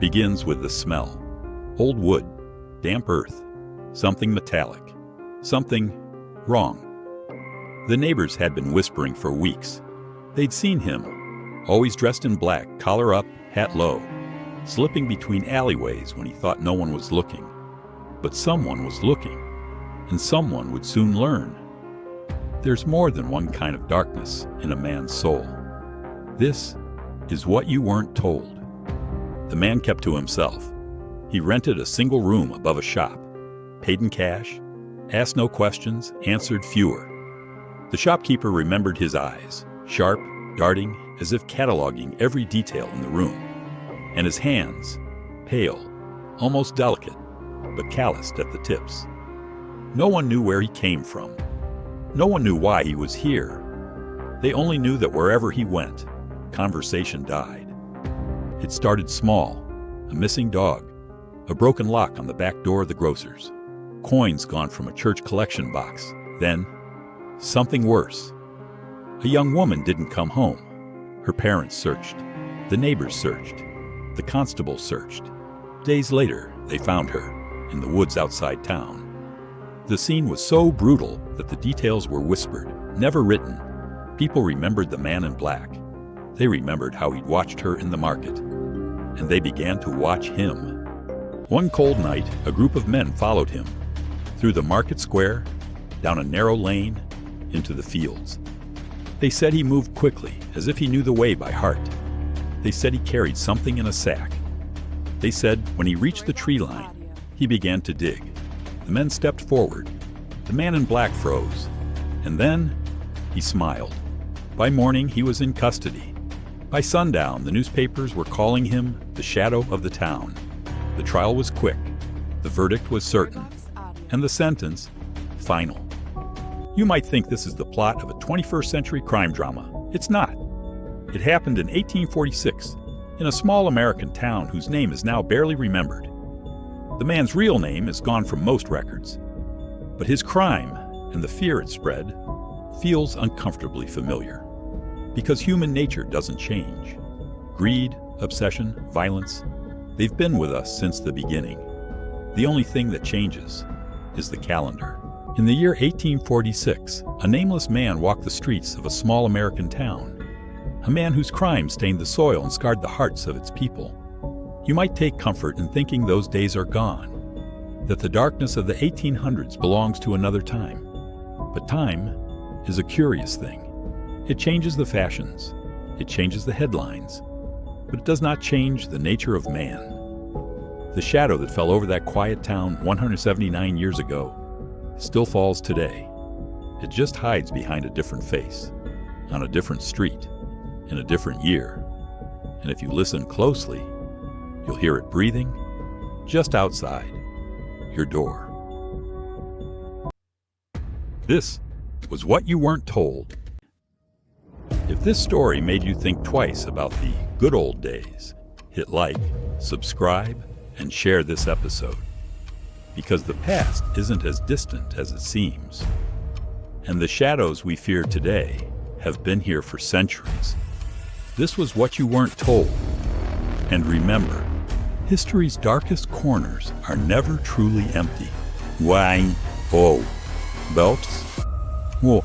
begins with the smell. Old wood, damp earth, something metallic, something wrong. The neighbors had been whispering for weeks. They'd seen him, always dressed in black, collar up, hat low, slipping between alleyways when he thought no one was looking. But someone was looking, and someone would soon learn. There's more than one kind of darkness in a man's soul. This is what you weren't told. The man kept to himself. He rented a single room above a shop, paid in cash, asked no questions, answered fewer. The shopkeeper remembered his eyes, sharp, darting, as if cataloging every detail in the room, and his hands, pale, almost delicate, but calloused at the tips. No one knew where he came from. No one knew why he was here. They only knew that wherever he went, conversation died. It started small, a missing dog, a broken lock on the back door of the grocer's, coins gone from a church collection box, then something worse. A young woman didn't come home. Her parents searched. The neighbors searched. The constable searched. Days later, they found her in the woods outside town. The scene was so brutal that the details were whispered, never written. People remembered the man in black. They remembered how he'd watched her in the market, and they began to watch him. One cold night, a group of men followed him through the market square, down a narrow lane, into the fields. They said he moved quickly, as if he knew the way by heart. They said he carried something in a sack. They said when he reached the tree line, he began to dig. The men stepped forward. The man in black froze. And then he smiled. By morning, he was in custody. By sundown, the newspapers were calling him the shadow of the town. The trial was quick. The verdict was certain. And the sentence, final. You might think this is the plot of a 21st century crime drama. It's not. It happened in 1846 in a small American town whose name is now barely remembered. The man's real name is gone from most records, but his crime and the fear it spread feels uncomfortably familiar, because human nature doesn't change. Greed, obsession, violence, they've been with us since the beginning. The only thing that changes is the calendar. In the year 1846, a nameless man walked the streets of a small American town, a man whose crime stained the soil and scarred the hearts of its people. You might take comfort in thinking those days are gone, that the darkness of the 1800s belongs to another time. But time is a curious thing. It changes the fashions, it changes the headlines, but it does not change the nature of man. The shadow that fell over that quiet town 179 years ago still falls today. It just hides behind a different face, on a different street, in a different year. And if you listen closely, you'll hear it breathing just outside your door. This was What You Weren't Told. If this story made you think twice about the good old days, hit like, subscribe, and share this episode. Because the past isn't as distant as it seems. And the shadows we fear today have been here for centuries. This was What You Weren't Told. And remember, history's darkest corners are never truly empty. Why? Oh, belts? Well,